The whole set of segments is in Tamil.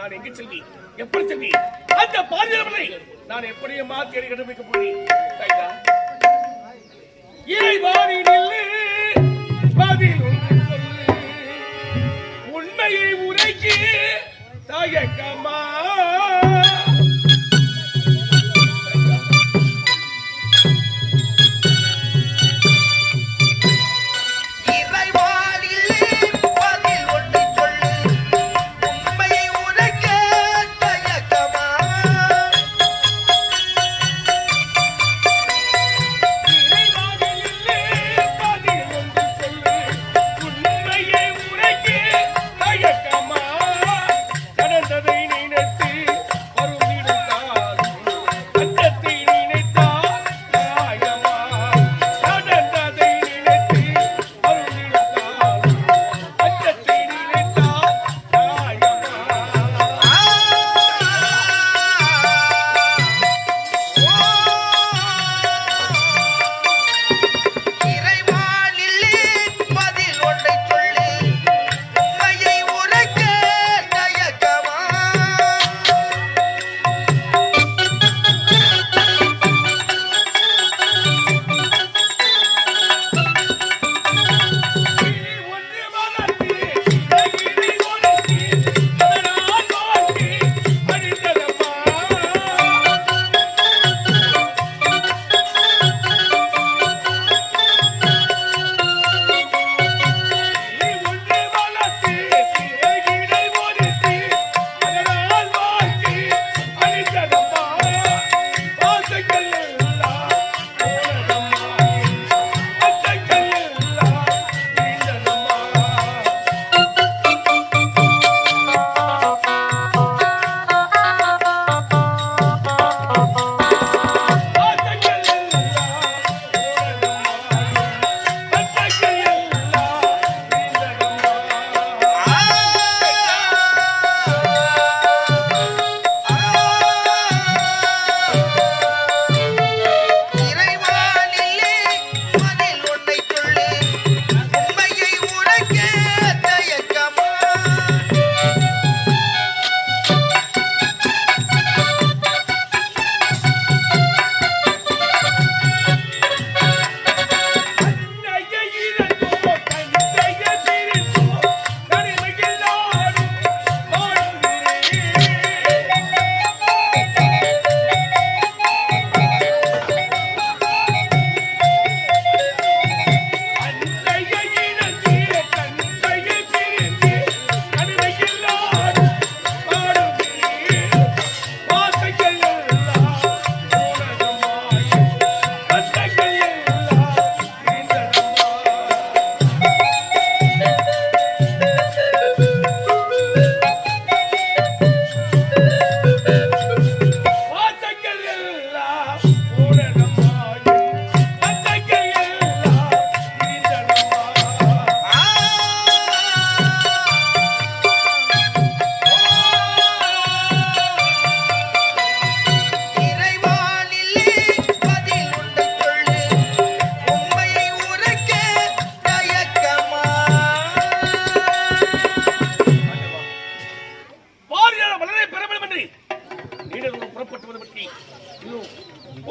நான் எங்க செல்வி எப்படி செல்வி அந்த பாதியவரை நான் எப்படியம்மா தேடி கண்டுபிடிக்க போறேன் தாய்தா இறைவாணி நில்லு பதில் சொல்லு உண்மையை உரைக்கு தாயக்கம்மா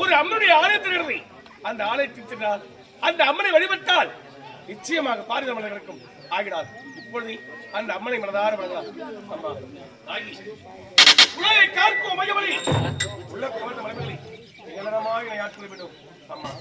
ஒரு அம்மனுடைய ஆலயத்தில் அந்த ஆலயத்தில் சென்றால் அந்த அம்மனை வழிபட்டால் நிச்சயமாக பாரிதமலை கிடைக்கும் ஆகிடாது. இப்பொழுது அந்த அம்மனை மனதார வணங்கலாம். அம்மா உலகை காக்கும் மையவழி உள்ள கவர்ந்த மலைமலை நிகழமாக யாத்திரை வேண்டும். அம்மா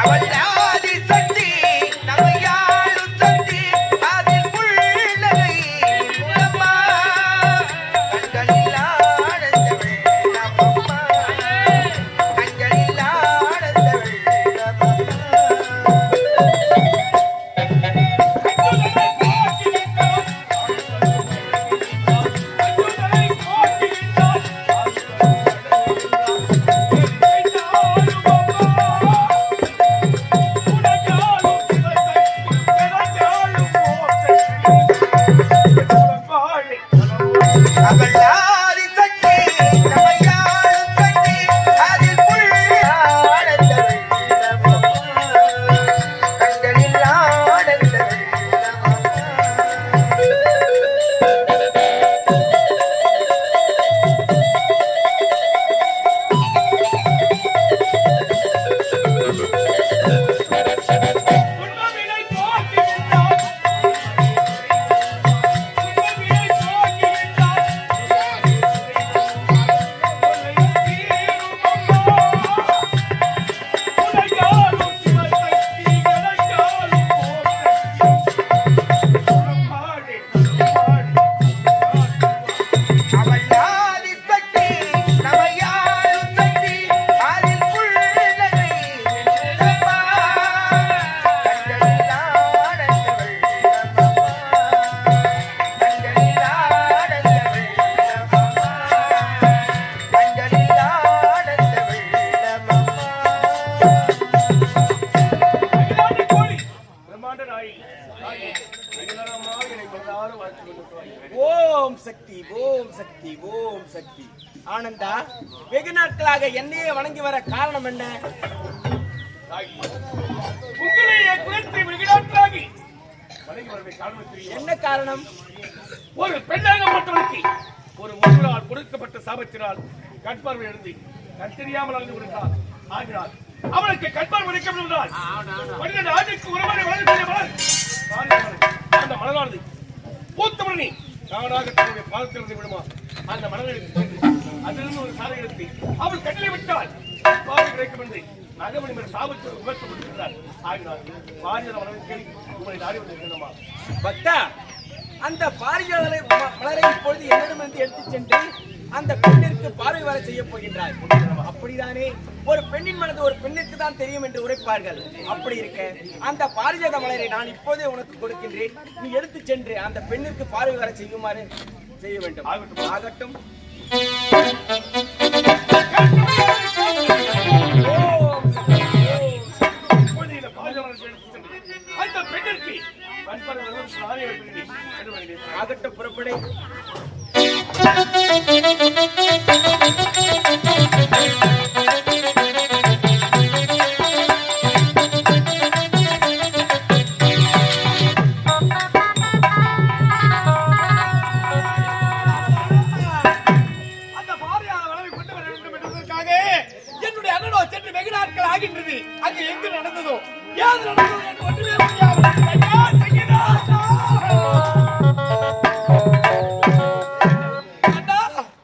அவள் ஆதி சக்தி நம்ம யாரும் சக்தி அதில் உள்ள ஓம் சக்தி ஓம் சக்தி ஓம் சக்தி. ஆனந்தா, வெகு நாட்களாக என்னையே வணங்கி வர காரணம் என்ன? உங்களையே குலத்தை வெகு நாட்களாகி வணங்கி வரவே காரணம் தெரியும். என்ன காரணம்? ஒரு பெண்ணாகப்பட்டவருக்கு ஒரு முருகனால் கொடுக்கப்பட்ட சாபத்தினால் கட்பார்வை எழுந்தி கண் தெரியாமல் அழிந்து கொடுத்தார். ஆகிறார் அவளுக்கு கட்பார்வை அளிக்கப்படுவதால் மனிதன் ஆண்டுக்கு உறவான வளர்ச்சிய மலர் அந்த மலரானது பூத்தமணி நானாக தன்னுடைய பாதத்திலிருந்து விடுமா அந்த மலரை அதிலிருந்து ஒரு சாலை எடுத்து அவள் கட்டிலை விட்டால் பாதை கிடைக்கும் என்று நகமணி மேல் சாபத்தில் உபயோகப்படுத்தினார். ஆகிறார் பாரியத மலரை கேள்வி உங்களை நாடி வந்திருக்கிறோமா பக்தா, அந்த பாரிஜாத மலரை இப்பொழுது என்னிடமிருந்து எடுத்துச் சென்று அந்த பெண்ணிற்கு பார்வை வர செய்ய போகின்றார். அப்படிதானே? ஒரு பெண்ணின் மனது ஒரு பெண்ணிற்கு தான் தெரியும் என்று உரைப்பார்கள். அப்படி இருக்க அந்த பாரிஜாத மலரை நான் இப்போதே உனக்கு கொடுக்கின்றேன். நீ எடுத்துச் சென்று அந்த பெண்ணிற்கு பார்வை வர செய்யுமாறு செய்ய வேண்டும். ஆகட்டும். அந்த பெண்ணிற்கு ஆகட்டும், புறப்படை. என்னுடைய அண்ணனோ சென்று வெகு நாட்கள் ஆகின்றது. அங்கு எங்கு நடந்ததோ ஏது நடந்ததோ என்று ஒன்றுமே முடியாது.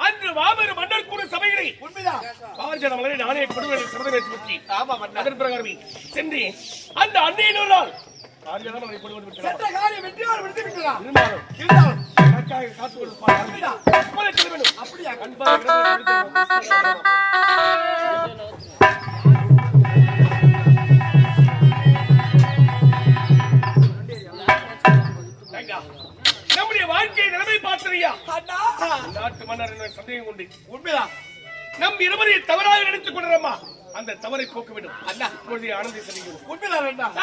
அன்று மாபெரும் மன்னர் கூட சபைகளை உண்மைதான் பாரிஜாத மலரை நானே கொடுவேன் சபதம் ஏற்படுத்தி அதன் பிரகாரமே சென்று அந்த அன்னையின் நாள் பாரிஜாத மலரை கொடுவேன் விட்டார். காரியம் வெற்றியோடு விடுத்து விட்டதா? இருந்தாலும் எனக்காக காத்து கொடுப்பார். அப்படியா? கண்பாக நம்முடைய வாழ்க்கையை நிலைமை பார்த்தறியா? நாட்டு மன்னர் சந்தேகம் உண்டு. உண்மைதான். நம் இருவரையும் தவறாக நினைத்துக் கொள்றோமா? அந்த தவறை போக்க வேண்டும். அண்ணா இப்பொழுதே ஆனந்தி சொல்லுகிறோம். உண்மைதான்.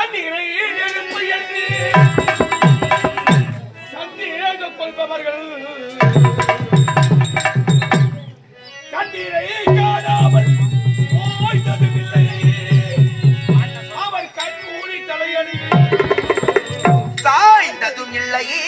சந்தேகம் கொள்பவர்கள் கண்ணீரை காணாமல் ஓய்ந்ததுமில்லை. அவர் கண் மூடி தலையணியில் சாய்ந்ததும் இல்லையே